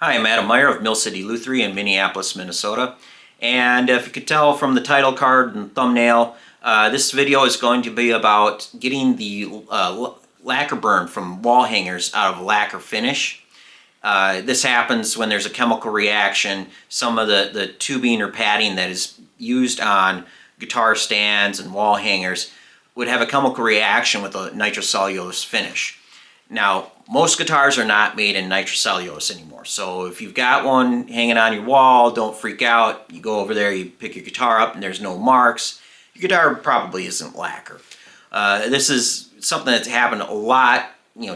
Hi, I'm Adam Meyer of Mill City Lutherie in Minneapolis, Minnesota. And if you could tell from the title card and thumbnail, this video is going to be about getting the lacquer burn from wall hangers out of lacquer finish. This happens when there's a chemical reaction. Some of the tubing or padding that is used on guitar stands and wall hangers would have a chemical reaction with a nitrocellulose finish. Now, most guitars are not made in nitrocellulose anymore, so if you've got one hanging on your wall, don't freak out. You go over there, you pick your guitar up, and there's no marks. Your guitar probably isn't lacquer. This is something that's happened a lot,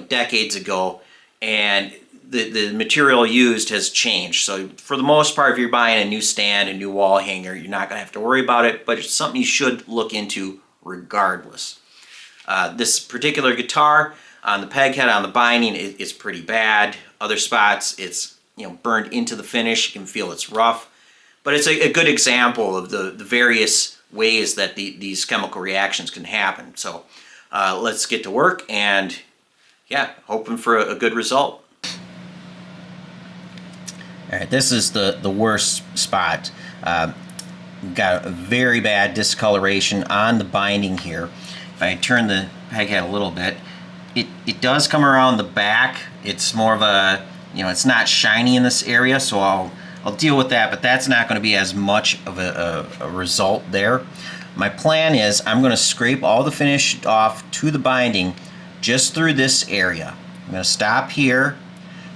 decades ago, and the material used has changed. So for the most part, if you're buying a new stand, a new wall hanger, you're not going to have to worry about it, but it's something you should look into regardless. This particular guitar, on the peg head, on the binding, it's pretty bad. Other spots, it's burned into the finish. You can feel it's rough. But it's a good example of the various ways that these chemical reactions can happen. So let's get to work and, hoping for a good result. All right, this is the worst spot. We've got a very bad discoloration on the binding here. If I turn the peg head a little bit, it does come around the back. It's more of a, it's not shiny in this area, so I'll deal with that, but that's not going to be as much of a result there. My plan is I'm going to scrape all the finish off to the binding just through this area. I'm going to stop here,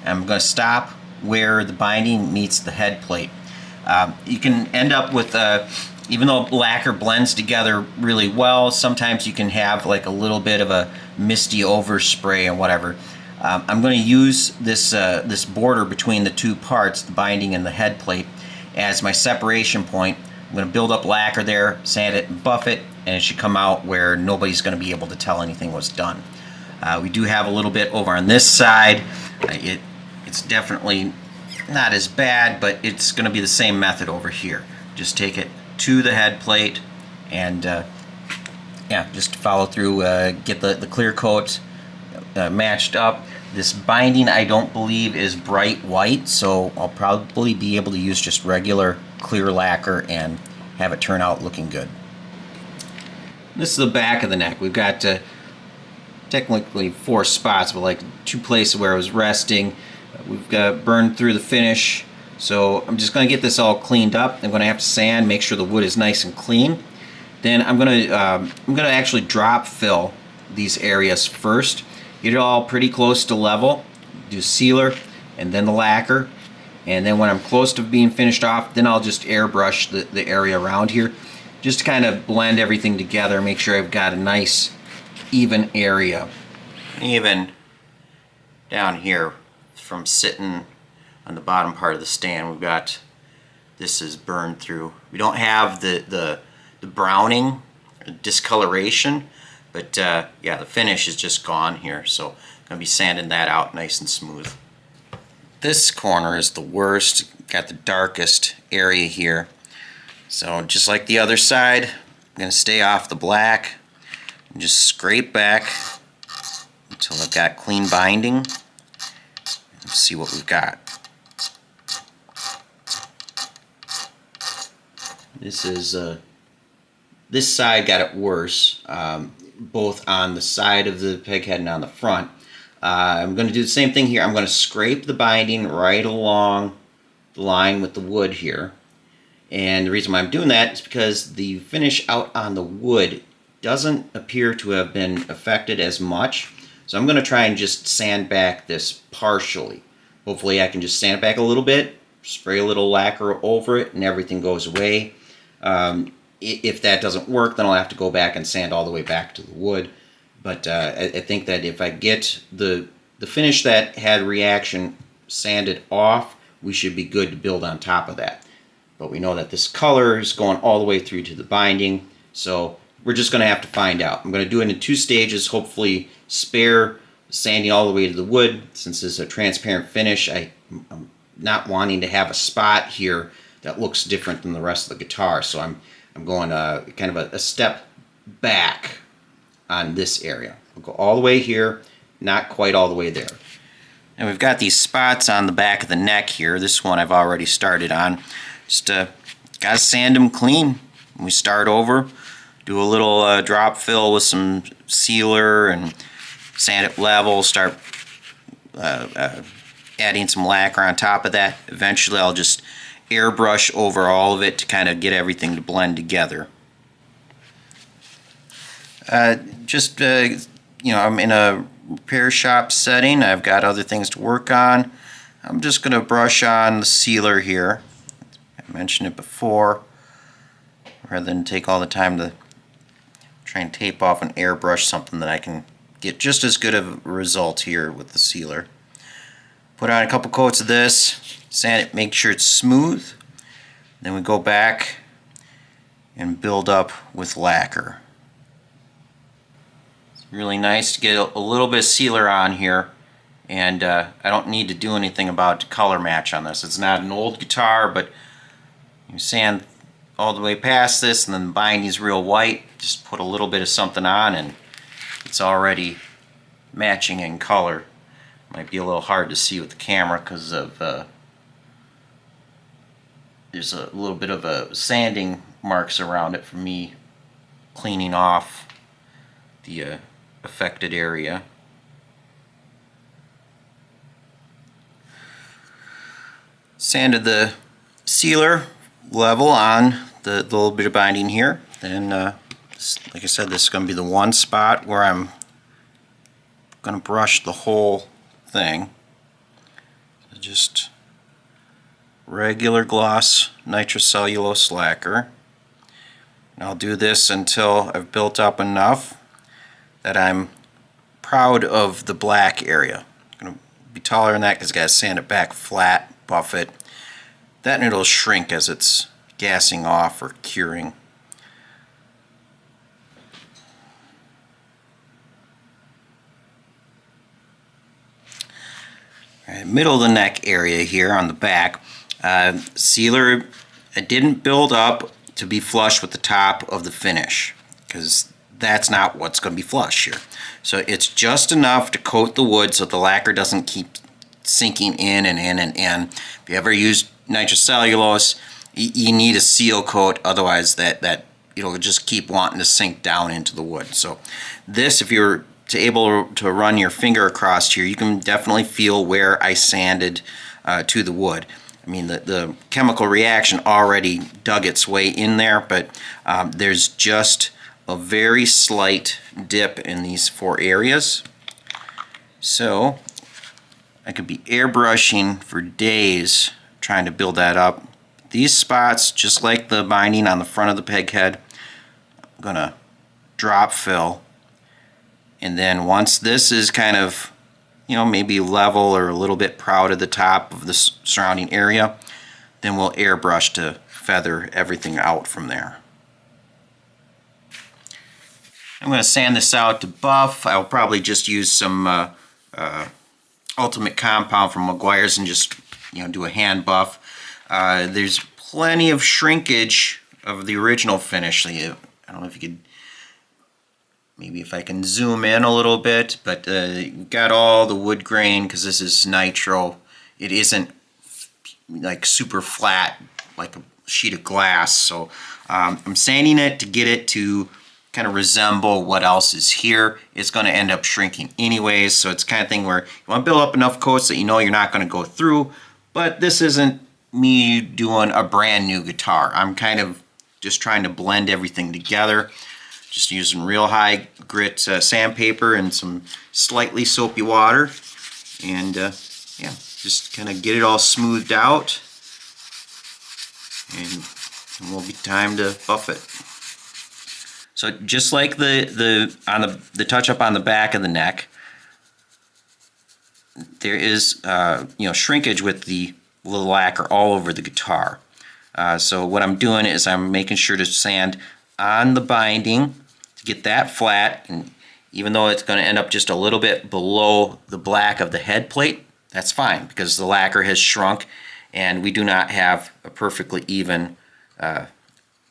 and I'm going to stop where the binding meets the head plate. You can end up with even though lacquer blends together really well, sometimes you can have like a little bit of a misty overspray and whatever. I'm going to use this border between the two parts, the binding and the head plate, as my separation point. I'm going to build up lacquer there, sand it, and buff it, and it should come out where nobody's going to be able to tell anything was done. We do have a little bit over on this side. It's definitely not as bad, but it's going to be the same method over here. Just take it to the head plate and just follow through, get the clear coat matched up. This binding I don't believe is bright white, so I'll probably be able to use just regular clear lacquer and have it turn out looking good. This is the back of the neck. We've got technically 4 spots, but like 2 places where it was resting. We've got burned through the finish, so I'm just going to get this all cleaned up. I'm going to have to sand, make sure the wood is nice and clean. Then I'm going to actually drop fill these areas first. Get it all pretty close to level. Do sealer and then the lacquer, and then when I'm close to being finished off, then I'll just airbrush the area around here, just to kind of blend everything together, make sure I've got a nice even area. Even down here, from sitting on the bottom part of the stand, we've got, this is burned through. We don't have the browning discoloration, but the finish is just gone here, so I'm going to be sanding that out nice and smooth. This corner is the worst, got the darkest area here, so just like the other side, I'm going to stay off the black and just scrape back until I've got clean binding. Let's see what we've got. This is this side got it worse, both on the side of the peg head and on the front. I'm going to do the same thing here. I'm going to scrape the binding right along the line with the wood here. And the reason why I'm doing that is because the finish out on the wood doesn't appear to have been affected as much. So I'm going to try and just sand back this partially. Hopefully I can just sand it back a little bit, spray a little lacquer over it, and everything goes away. If that doesn't work, then I'll have to go back and sand all the way back to the wood. But I think that if I get the finish that had reaction sanded off, we should be good to build on top of that. But we know that this color is going all the way through to the binding, so we're just going to have to find out. I'm going to do it in 2 stages, hopefully spare sanding all the way to the wood. Since it's a transparent finish, I'm not wanting to have a spot here that looks different than the rest of the guitar, so I'm going kind of a step back on this area. I'll go all the way here, not quite all the way there. And we've got these spots on the back of the neck here. This one I've already started on. Just gotta sand them clean. We start over, do a little drop fill with some sealer and sand it level, start adding some lacquer on top of that. Eventually I'll just airbrush over all of it to kind of get everything to blend together. I'm in a repair shop setting. I've got other things to work on. I'm just going to brush on the sealer here. I mentioned it before. Rather than take all the time to try and tape off and airbrush something, that I can get just as good of a result here with the sealer. Put on a couple coats of this, sand it, make sure it's smooth. Then we go back and build up with lacquer. It's really nice to get a little bit of sealer on here, and I don't need to do anything about color match on this. It's not an old guitar, but you sand all the way past this, and then the binding's real white. Just put a little bit of something on and it's already matching in color. Might be a little hard to see with the camera because of there's a little bit of a sanding marks around it from me cleaning off the affected area. Sanded the sealer level on the little bit of binding here. Then, like I said, this is going to be the one spot where I'm going to brush the whole thing. So just regular gloss nitrocellulose lacquer. And I'll do this until I've built up enough that I'm proud of the black area. I'm going to be taller than that because I got to sand it back flat, buff it. Then it'll shrink as it's gassing off or curing. Right, middle of the neck area here on the back, sealer, I didn't build up to be flush with the top of the finish because that's not what's going to be flush here. So it's just enough to coat the wood so the lacquer doesn't keep sinking in and in and in. If you ever use nitrocellulose, you need a seal coat, otherwise that it'll just keep wanting to sink down into the wood. So this, if you're able to run your finger across here, you can definitely feel where I sanded to the wood. I mean, the chemical reaction already dug its way in there, but there's just a very slight dip in these four areas. So I could be airbrushing for days trying to build that up. These spots, just like the binding on the front of the peg head, I'm going to drop fill. And then once this is kind of, maybe level or a little bit proud of the top of the surrounding area, then we'll airbrush to feather everything out from there. I'm going to sand this out to buff. I'll probably just use some Ultimate Compound from Meguiar's and just do a hand buff. There's plenty of shrinkage of the original finish. So I don't know if you could, maybe if I can zoom in a little bit, but you've got all the wood grain because this is nitro. It isn't like super flat like a sheet of glass. So I'm sanding it to get it to kind of resemble what else is here. It's going to end up shrinking anyways, so it's kind of thing where you want to build up enough coats that you're not going to go through, but this isn't me doing a brand new guitar. I'm kind of just trying to blend everything together, just using real high grit sandpaper and some slightly soapy water, and yeah, just kind of get it all smoothed out, and it will be time to buff it. So just like the touch up on the back of the neck, there is shrinkage with the lacquer all over the guitar. So what I'm doing is I'm making sure to sand on the binding to get that flat, and even though it's going to end up just a little bit below the black of the head plate, that's fine because the lacquer has shrunk and we do not have a perfectly even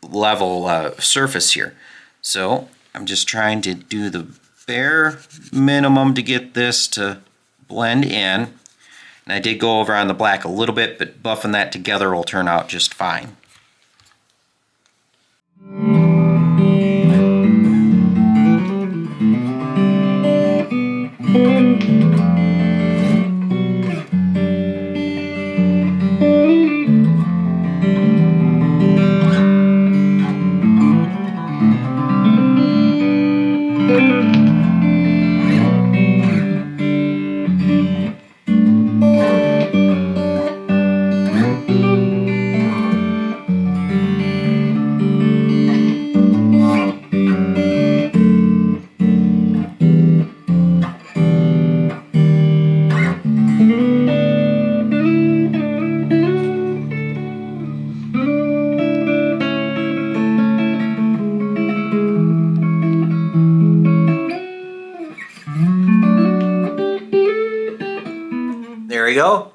level surface here. So I'm just trying to do the bare minimum to get this to blend in. And I did go over on the black a little bit, but buffing that together will turn out just fine. There you go.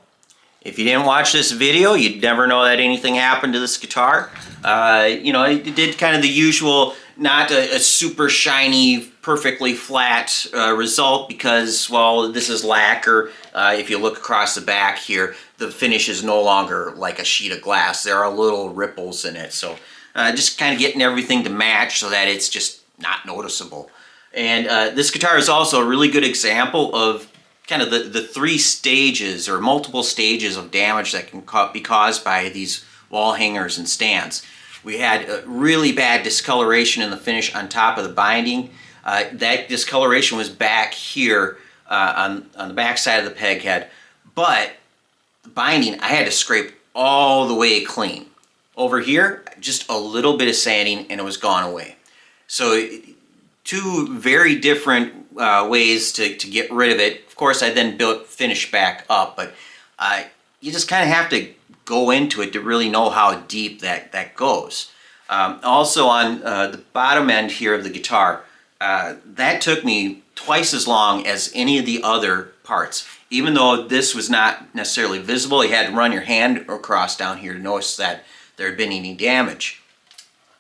If you didn't watch this video, you'd never know that anything happened to this guitar. You know, it did kind of the usual, not a super shiny, perfectly flat result because, well, this is lacquer. If you look across the back here, the finish is no longer like a sheet of glass. There are little ripples in it. So just kind of getting everything to match so that it's just not noticeable. And this guitar is also a really good example of kind of the three stages or multiple stages of damage that can be caused by these wall hangers and stands. We had a really bad discoloration in the finish on top of the binding. That discoloration was back here on the back side of the peg head, but the binding I had to scrape all the way clean. Over here, just a little bit of sanding and it was gone away. So two very different ways to get rid of it. Of course, I then finished back up, but you just kind of have to go into it to really know how deep that goes. Also on the bottom end here of the guitar, that took me twice as long as any of the other parts. Even though this was not necessarily visible, you had to run your hand across down here to notice that there had been any damage.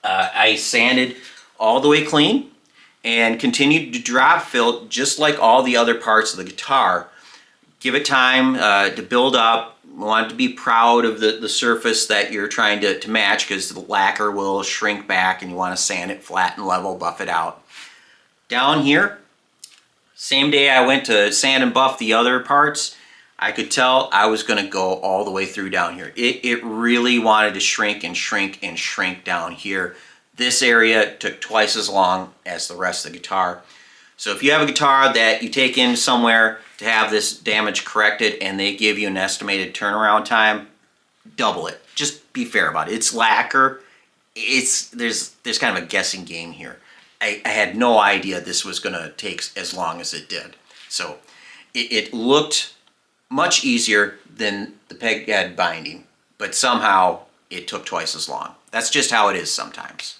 I sanded all the way clean and continued to drop fill just like all the other parts of the guitar. Give it time to build up. You want to be proud of the surface that you're trying to match because the lacquer will shrink back and you want to sand it flat and level, buff it out. Down here, same day I went to sand and buff the other parts, I could tell I was going to go all the way through down here. It really wanted to shrink and shrink and shrink down here. This area took twice as long as the rest of the guitar. So if you have a guitar that you take in somewhere to have this damage corrected and they give you an estimated turnaround time, double it. Just be fair about it. It's lacquer. There's kind of a guessing game here. I had no idea this was going to take as long as it did. So it looked much easier than the peg head binding, but somehow it took twice as long. That's just how it is sometimes.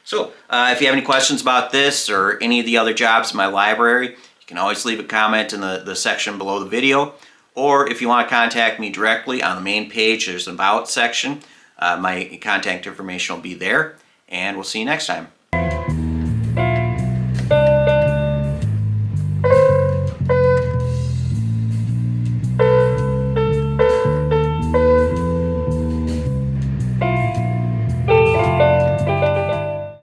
So if you have any questions about this or any of the other jobs in my library, you can always leave a comment in the section below the video. Or if you want to contact me directly on the main page, there's an About section. My contact information will be there. And we'll see you next time.